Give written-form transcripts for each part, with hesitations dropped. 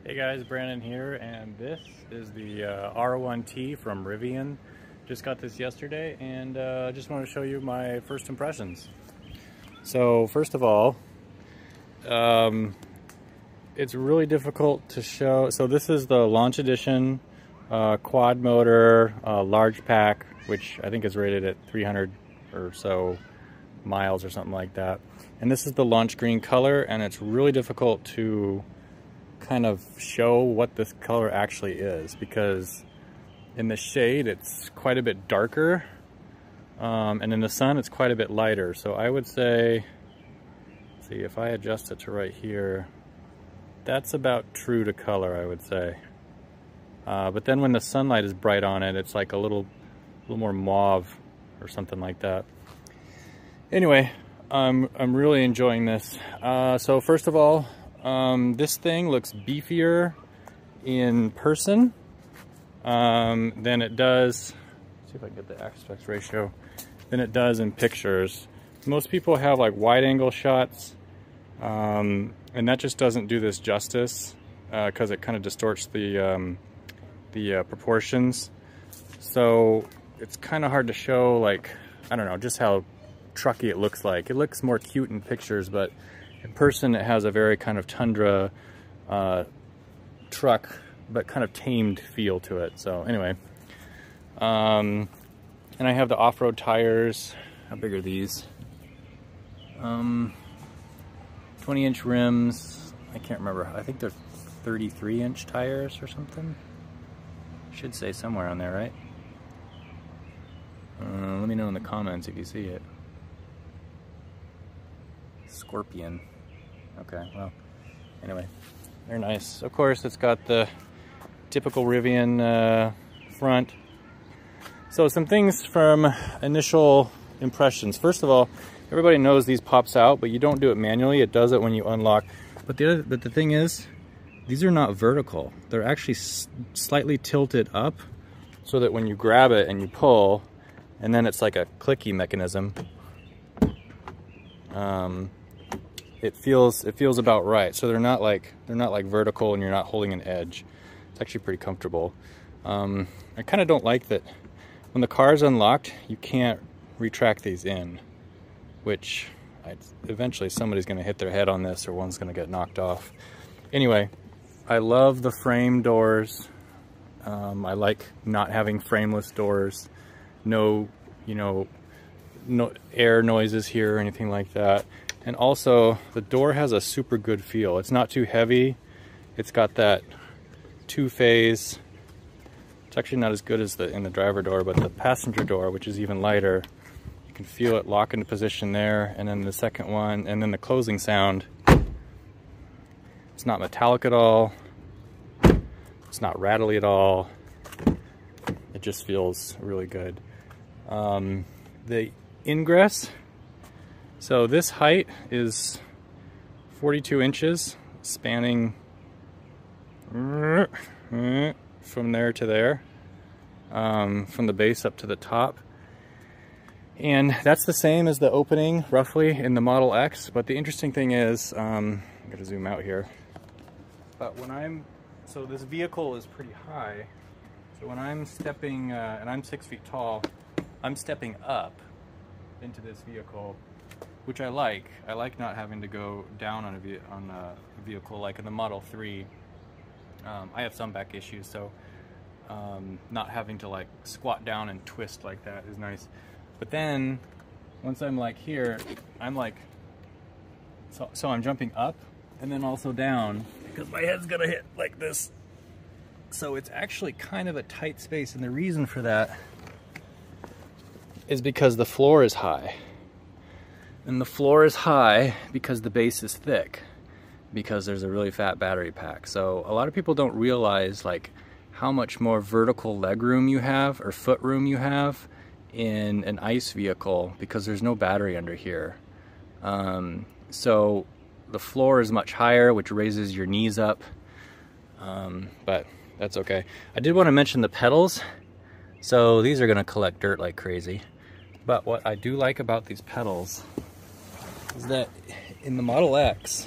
Hey guys, Brandon here, and this is the R1T from Rivian. Just got this yesterday, and just want to show you my first impressions. So first of all, it's really difficult to show. So this is the launch edition quad motor large pack, which I think is rated at 300 or so miles or something like that. And this is the launch green color, and it's really difficult to kind of show what this color actually is, because in the shade it's quite a bit darker, and in the sun it's quite a bit lighter. So I would say, see if I adjust it to right here, that's about true to color, I would say. But then when the sunlight is bright on it, it's like a little more mauve or something like that. Anyway, I'm really enjoying this. So first of all, this thing looks beefier in person than it does, let's see if I can get the aspect ratio, than it does in pictures. Most people have like wide angle shots, and that just doesn't do this justice because it kind of distorts the proportions. So it's kind of hard to show, like, I don't know, just how trucky it looks like. It looks more cute in pictures, but in person it has a very kind of tundra truck, but kind of tamed feel to it. So anyway, and I have the off-road tires. How big are these? 20-inch rims. I can't remember. I think they're 33-inch tires or something. Should say somewhere on there, right? Let me know in the comments if you see it. Scorpion. Okay, well, anyway, they're nice. Of course, it's got the typical Rivian front. So some things from initial impressions. First of all, everybody knows these pops out, but you don't do it manually. It does it when you unlock. But the thing is, these are not vertical. They're actually slightly tilted up, so that when you grab it and you pull, and then it's like a clicky mechanism. It feels about right. So they're not like vertical, and you're not holding an edge. It's actually pretty comfortable. I kind of don't like that when the car is unlocked, you can't retract these in, which eventually somebody's going to hit their head on this, or one's going to get knocked off. Anyway, I love the frame doors. I like not having frameless doors. No air noises here or anything like that. And also, the door has a super good feel. It's not too heavy. It's got that two-phase. It's actually not as good as in the driver door, but the passenger door, which is even lighter, you can feel it lock into position there. And then the second one, and then the closing sound. It's not metallic at all. It's not rattly at all. It just feels really good. The ingress, so this height is 42 inches, spanning from there to there, from the base up to the top. And that's the same as the opening, roughly, in the Model X. But the interesting thing is, I'm gonna zoom out here. But so this vehicle is pretty high. So when I'm stepping, and I'm 6 feet tall, I'm stepping up into this vehicle, which I like. I like not having to go down on a vehicle like in the Model 3. I have some back issues, so not having to like squat down and twist like that is nice. But then once I'm like here, I'm like, so I'm jumping up and then also down, because my head's gonna hit like this. So it's actually kind of a tight space, and the reason for that is because the floor is high. And the floor is high because the base is thick, because there's a really fat battery pack. So a lot of people don't realize like how much more vertical leg room you have, or foot room you have, in an ICE vehicle, because there's no battery under here. So the floor is much higher, which raises your knees up, but that's okay. I did want to mention the pedals. So these are gonna collect dirt like crazy. But what I do like about these pedals is that in the Model X,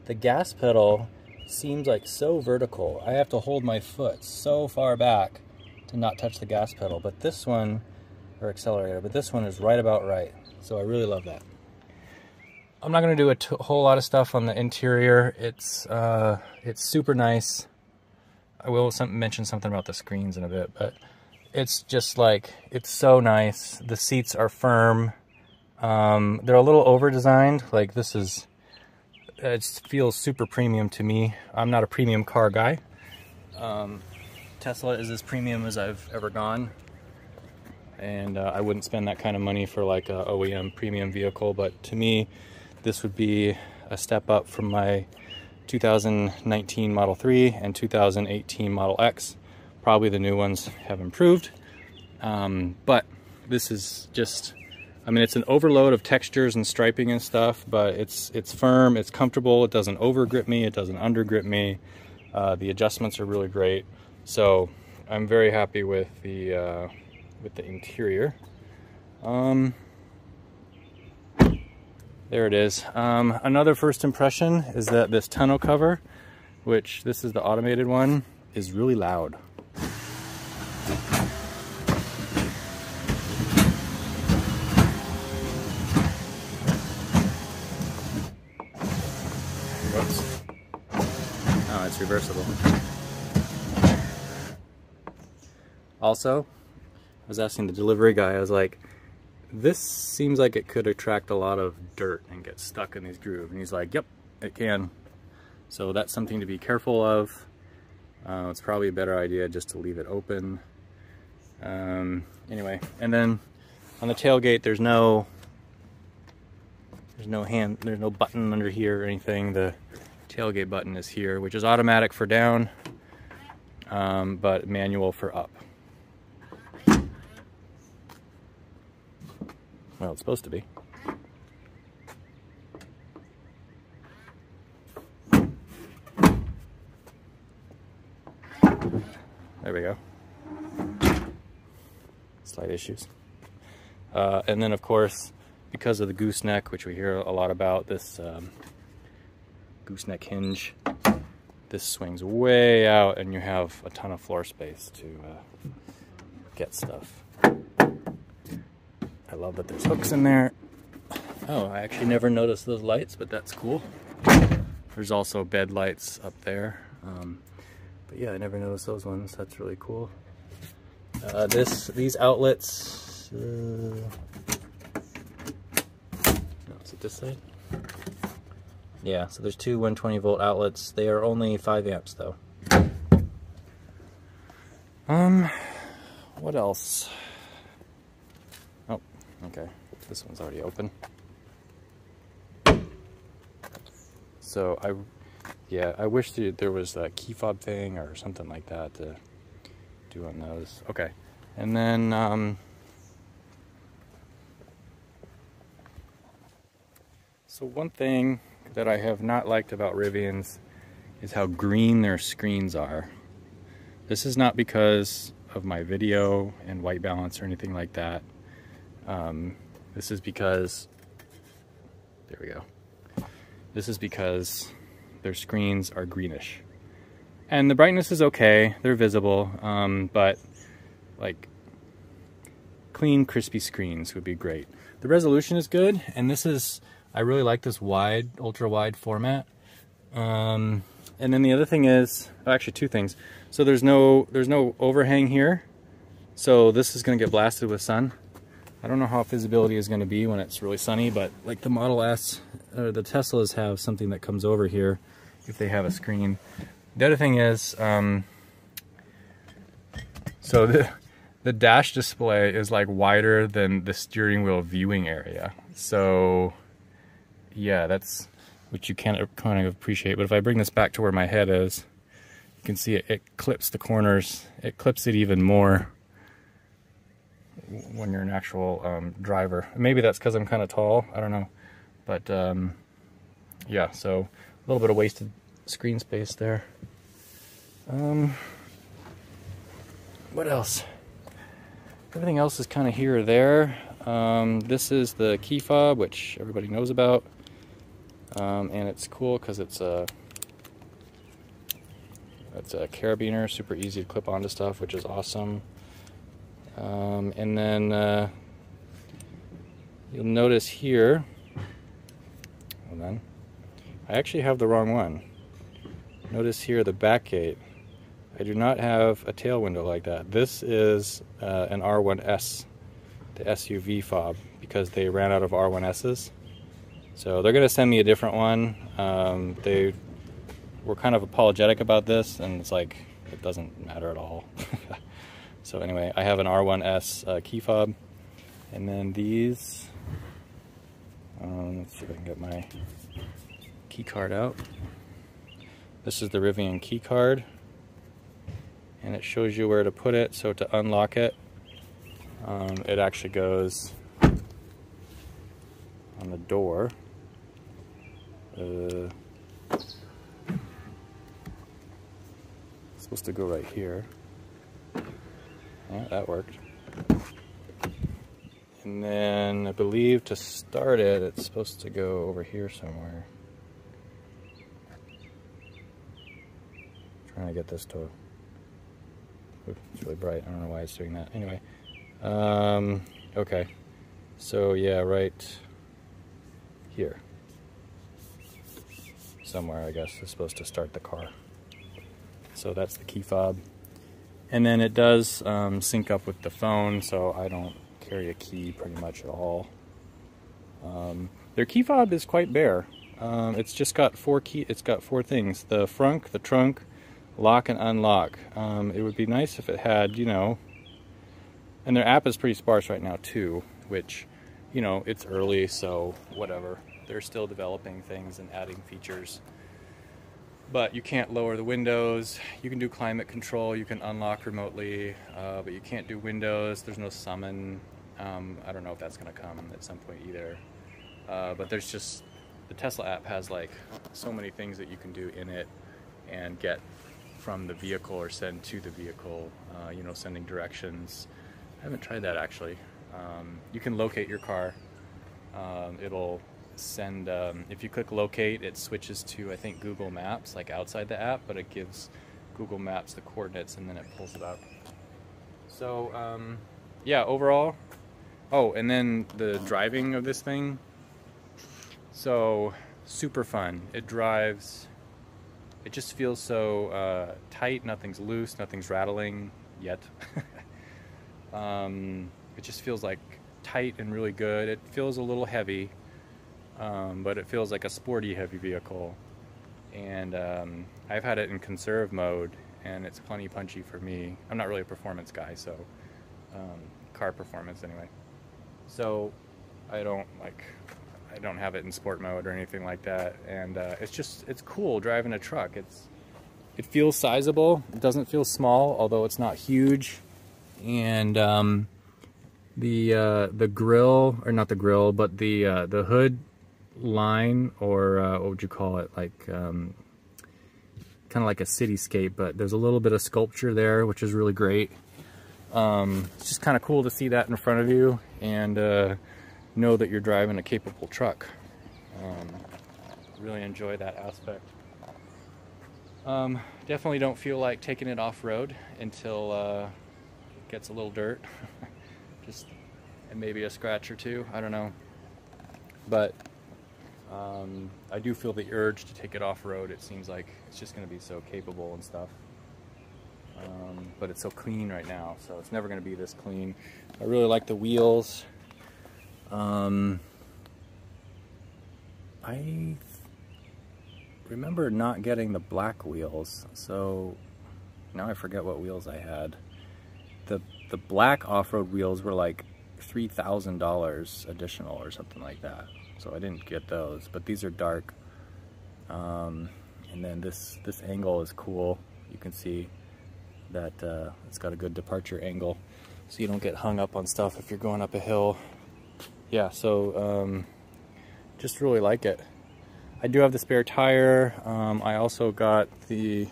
the gas pedal seems like so vertical. I have to hold my foot so far back to not touch the gas pedal, but this one, or accelerator, but this one is right about right. So I really love that. I'm not going to do a whole lot of stuff on the interior. It's super nice. I will mention something about the screens in a bit, but it's just like, it's so nice. The seats are firm. They're a little over-designed. Like this is, it feels super premium to me. I'm not a premium car guy. Tesla is as premium as I've ever gone. And I wouldn't spend that kind of money for like a OEM premium vehicle, but to me, this would be a step up from my 2019 Model 3 and 2018 Model X. Probably the new ones have improved, but this is just, I mean, it's an overload of textures and striping and stuff, but it's firm, it's comfortable, it doesn't over grip me, it doesn't under grip me. The adjustments are really great, so I'm very happy with the interior. There it is. Another first impression is that this tonneau cover, which this is the automated one, is really loud. Whoops. Oh, it's reversible. Also, I was asking the delivery guy, I was like, this seems like it could attract a lot of dirt and get stuck in these grooves. And he's like, yep, it can. So that's something to be careful of. It's probably a better idea just to leave it open. Anyway, and then on the tailgate, there's no button under here or anything. The tailgate button is here, which is automatic for down, but manual for up. Well, it's supposed to be. There we go. Slight issues. And then, of course, because of the gooseneck, which we hear a lot about, this gooseneck hinge, this swings way out and you have a ton of floor space to get stuff. I love that there's hooks in there. Oh, I actually never noticed those lights, but that's cool. There's also bed lights up there. But yeah, I never noticed those ones. That's really cool. These outlets, no, is it this side? Yeah, so there's two 120 volt outlets. They are only 5 amps though. What else? Oh, okay. This one's already open. So I wish there was a key fob thing or something like that to do on those. Okay, and then so one thing that I have not liked about Rivians is how green their screens are. This is not because of my video and white balance or anything like that. This is because, there we go. This is because their screens are greenish. And the brightness is okay, they're visible, but like clean, crispy screens would be great. The resolution is good, and I really like this wide, ultra wide format. And then the other thing is, actually two things. So there's no overhang here. So this is gonna get blasted with sun. I don't know how visibility is gonna be when it's really sunny, but like the Model S, or the Teslas have something that comes over here if they have a screen. The other thing is, so the dash display is like wider than the steering wheel viewing area. So yeah, that's what you can't kind of appreciate. But if I bring this back to where my head is, you can see it clips the corners. It clips it even more when you're an actual driver. Maybe that's because I'm kind of tall, I don't know. But yeah, so a little bit of wasted screen space there. What else? Everything else is kind of here or there. This is the key fob, which everybody knows about. And it's cool because it's a carabiner, super easy to clip onto stuff, which is awesome. And then you'll notice here, hold on, I actually have the wrong one. Notice here the back gate. I do not have a tail window like that. This is an R1S, the SUV fob, because they ran out of R1Ss. So they're going to send me a different one. They were kind of apologetic about this, and it's like, it doesn't matter at all. So anyway, I have an R1S key fob. And then these, let's see if I can get my key card out. This is the Rivian key card, and it shows you where to put it. So to unlock it, it actually goes on the door. It's supposed to go right here. Yeah, that worked. And then I believe to start it, it's supposed to go over here somewhere. Trying to get this to... Ooh, it's really bright. I don't know why it's doing that. Anyway. Okay. So yeah, right here. Somewhere, I guess, is supposed to start the car. So that's the key fob. And then it does sync up with the phone, so I don't carry a key pretty much at all. Their key fob is quite bare. It's just got it's got four things: the frunk, the trunk, lock, and unlock. It would be nice if it had, you know, and their app is pretty sparse right now too, which, you know, it's early, so whatever. They're still developing things and adding features. But you can't lower the windows. You can do climate control, you can unlock remotely, but you can't do windows. There's no summon. I don't know if that's gonna come at some point either. But there's just, the Tesla app has like so many things that you can do in it and get from the vehicle or send to the vehicle, you know, sending directions. I haven't tried that actually. You can locate your car. It'll send, if you click locate, it switches to, I think, Google Maps, like outside the app, but it gives Google Maps the coordinates and then it pulls it up. So yeah, overall, oh, and then the driving of this thing, so super fun. It drives, it just feels so tight, nothing's loose, nothing's rattling yet. It just feels like tight and really good. It feels a little heavy, but it feels like a sporty heavy vehicle. And I've had it in conserve mode, and it's plenty punchy for me. I'm not really a performance guy, so car performance anyway. So I don't have it in sport mode or anything like that. And it's cool driving a truck. It feels sizable. It doesn't feel small, although it's not huge. And the grill, or not the grill, but the hood line, or what would you call it, like kind of like a cityscape, but there's a little bit of sculpture there, which is really great. It's just kind of cool to see that in front of you and know that you're driving a capable truck. Really enjoy that aspect. Definitely don't feel like taking it off-road until it gets a little dirt. Just, and maybe a scratch or two, I don't know. But I do feel the urge to take it off-road. It seems like it's just going to be so capable and stuff. But it's so clean right now, so it's never going to be this clean. I really like the wheels. I remember not getting the black wheels, so now I forget what wheels I had. The black off-road wheels were like $3,000 additional or something like that, so I didn't get those, but these are dark. And then this angle is cool. You can see that it's got a good departure angle, so you don't get hung up on stuff if you're going up a hill. Yeah, so just really like it. I do have the spare tire. I also got the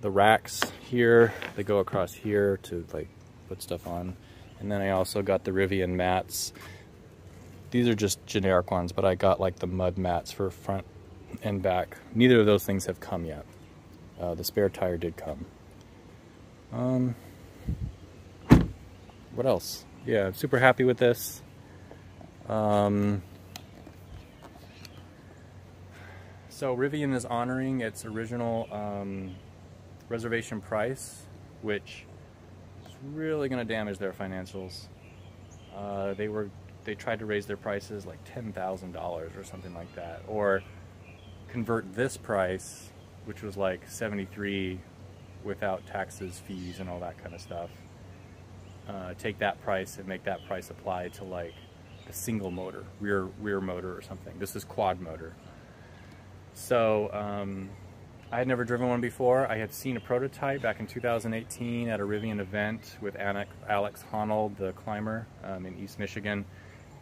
racks here. They go across here to like put stuff on. And then I also got the Rivian mats. These are just generic ones, but I got like the mud mats for front and back. Neither of those things have come yet. The spare tire did come. What else? Yeah, I'm super happy with this. So Rivian is honoring its original reservation price, which is really going to damage their financials. They tried to raise their prices like $10,000 or something like that, or convert this price, which was like $73 without taxes, fees, and all that kind of stuff. Take that price and make that price apply to like a single motor, rear motor or something. This is quad motor. So I had never driven one before. I had seen a prototype back in 2018 at a Rivian event with Alex Honnold, the climber, in East Michigan.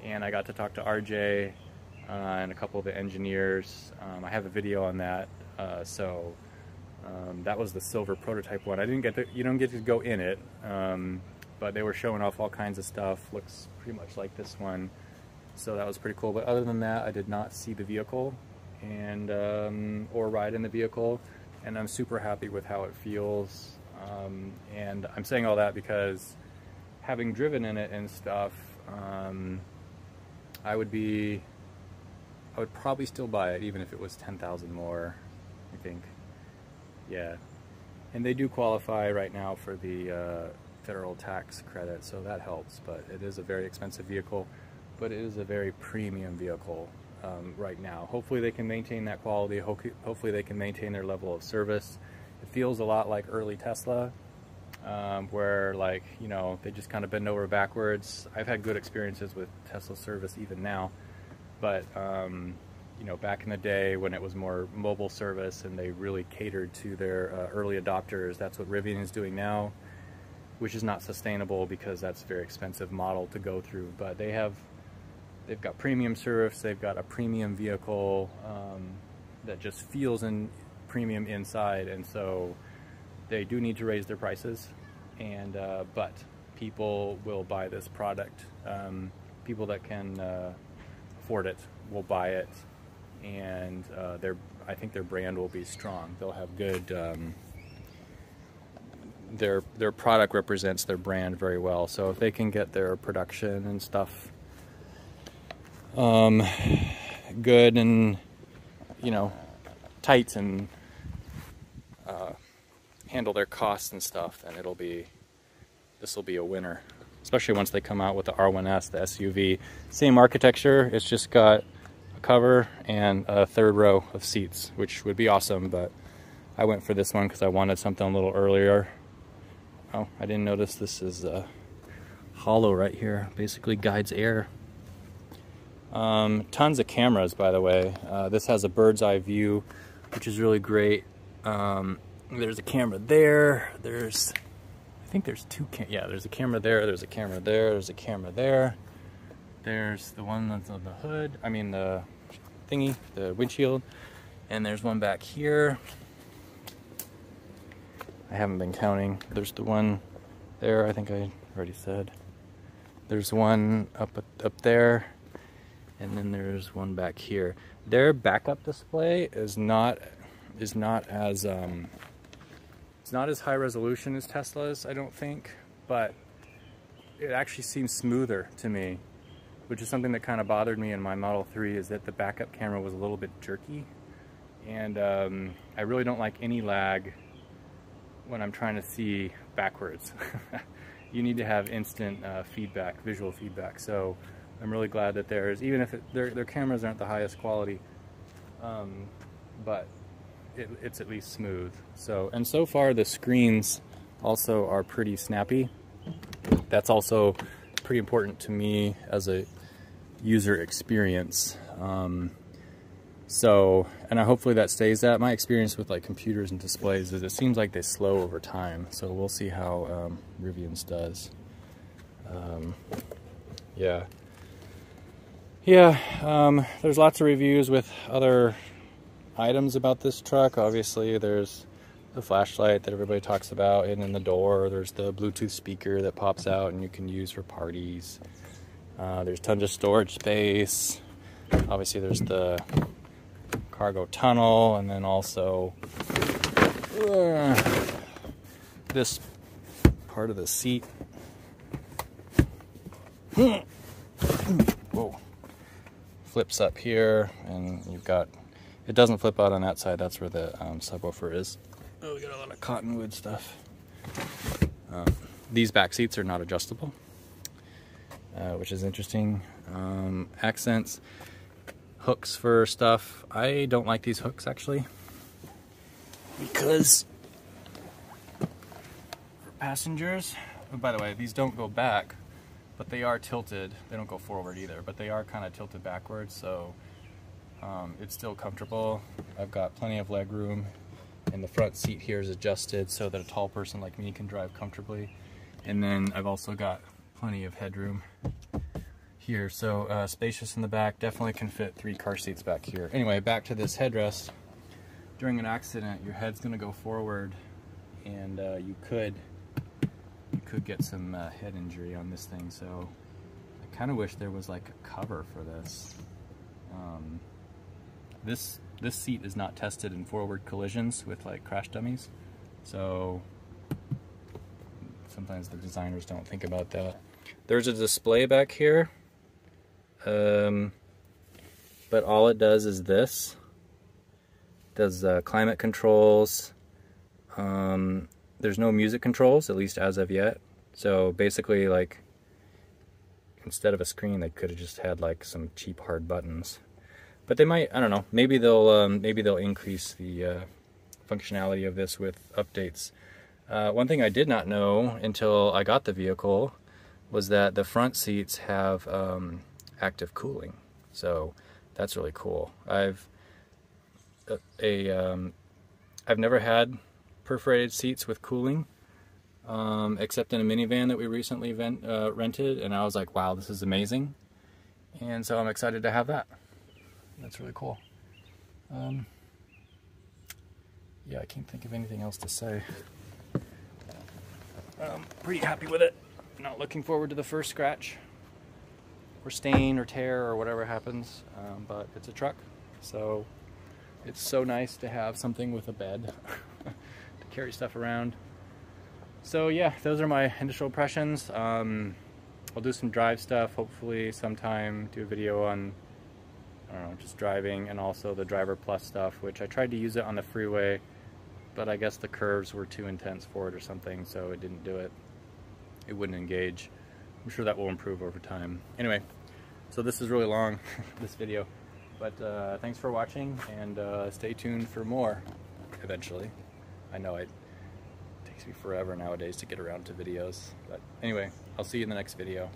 And I got to talk to RJ and a couple of the engineers. I have a video on that. That was the silver prototype one. You don't get to go in it, but they were showing off all kinds of stuff. Looks pretty much like this one. So that was pretty cool. But other than that, I did not see the vehicle and or ride in the vehicle, and I'm super happy with how it feels. And I'm saying all that because having driven in it and stuff, I would probably still buy it even if it was 10,000 more, I think. Yeah, and they do qualify right now for the federal tax credit, so that helps. But it is a very expensive vehicle, but it is a very premium vehicle right now. Hopefully they can maintain that quality. Hopefully they can maintain their level of service. It feels a lot like early Tesla, where, like, you know, they just kind of bend over backwards. I've had good experiences with Tesla service even now, but you know, back in the day when it was more mobile service and they really catered to their early adopters, that's what Rivian is doing now, which is not sustainable because that's a very expensive model to go through. But they've got premium service, they've got a premium vehicle that just feels premium inside, and so they do need to raise their prices, and but people will buy this product. People that can afford it will buy it, and I think their brand will be strong. They'll have good, their product represents their brand very well. So if they can get their production and stuff good and, you know, tight, and handle their costs and stuff, then this will be a winner. Especially once they come out with the R1S, the SUV. Same architecture, it's just got a cover and a third row of seats, which would be awesome, but I went for this one because I wanted something a little earlier. Oh, I didn't notice this is hollow right here. Basically guides air. Tons of cameras, by the way. This has a bird's eye view, which is really great. There's a camera there. I think there's two yeah, there's a camera there, there's a camera there, there's a camera there. There's the one that's on the hood, I mean the thingy, the windshield. And there's one back here. I haven't been counting. There's the one there, I think I already said. There's one up there, and then there's one back here. Their backup display is not as it's not as high resolution as Tesla's, I don't think, but it actually seems smoother to me, which is something that kind of bothered me in my Model 3, is that the backup camera was a little bit jerky, and I really don't like any lag when I'm trying to see backwards. You need to have instant feedback, visual feedback. So I'm really glad that even if their cameras aren't the highest quality, but it's at least smooth. And so far the screens also are pretty snappy. That's also pretty important to me as a user experience. And hopefully that stays that. My experience with like computers and displays is it seems like they slow over time. So we'll see how Rivian's does. Yeah. There's lots of reviews with other items about this truck. Obviously there's the flashlight that everybody talks about hidden in the door. There's the Bluetooth speaker that pops out and you can use for parties. There's tons of storage space. Obviously there's the cargo tunnel, and then also this part of the seat. Whoa. Flips up here, and you've got, it doesn't flip out on that side, that's where the subwoofer is. Oh, we got a lot of cottonwood stuff. These back seats are not adjustable, which is interesting. Accents, hooks for stuff. I don't like these hooks actually, because for passengers, oh, by the way, these don't go back, but they are tilted. They don't go forward either, but they are kind of tilted backwards, so it's still comfortable. I've got plenty of leg room, and the front seat here is adjusted so that a tall person like me can drive comfortably. And then I've also got plenty of headroom here, so spacious in the back. Definitely can fit 3 car seats back here. Anyway, back to this headrest. During an accident, your head's going to go forward, and you could get some head injury on this thing. So I kind of wish there was like a cover for this. This seat is not tested in forward collisions with like crash dummies, so sometimes the designers don't think about that. There's a display back here, but all it does is this. It does climate controls. There's no music controls, at least as of yet. So basically, like, instead of a screen, they could have just had like some cheap hard buttons. But they might, I don't know, maybe they'll increase the functionality of this with updates. One thing I did not know until I got the vehicle was that the front seats have active cooling. So that's really cool. I've never had perforated seats with cooling, except in a minivan that we recently rented, and I was like, wow, this is amazing. And so I'm excited to have that. That's really cool. Yeah, I can't think of anything else to say. I'm pretty happy with it. Not looking forward to the first scratch or stain or tear or whatever happens, but it's a truck, so it's so nice to have something with a bed to carry stuff around. So yeah, those are my initial impressions. I'll do some drive stuff, hopefully sometime, do a video on, I don't know, just driving, and also the Driver Plus stuff, which I tried to use it on the freeway, but I guess the curves were too intense for it or something, so it didn't do it. It wouldn't engage. I'm sure that will improve over time. Anyway, so this is really long, this video, but thanks for watching, and stay tuned for more eventually. I know it takes me forever nowadays to get around to videos, but anyway, I'll see you in the next video.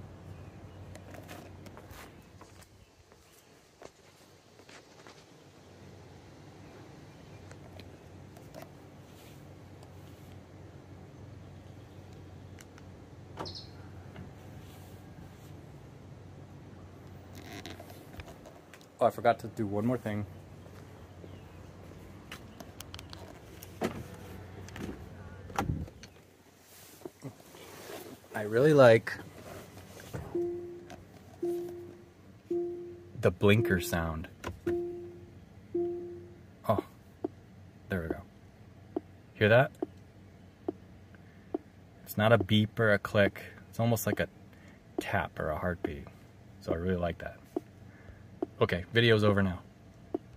Oh, I forgot to do one more thing. I really like the blinker sound. Oh, there we go. Hear that? It's not a beep or a click. It's almost like a tap or a heartbeat. So I really like that. Okay, video's over now.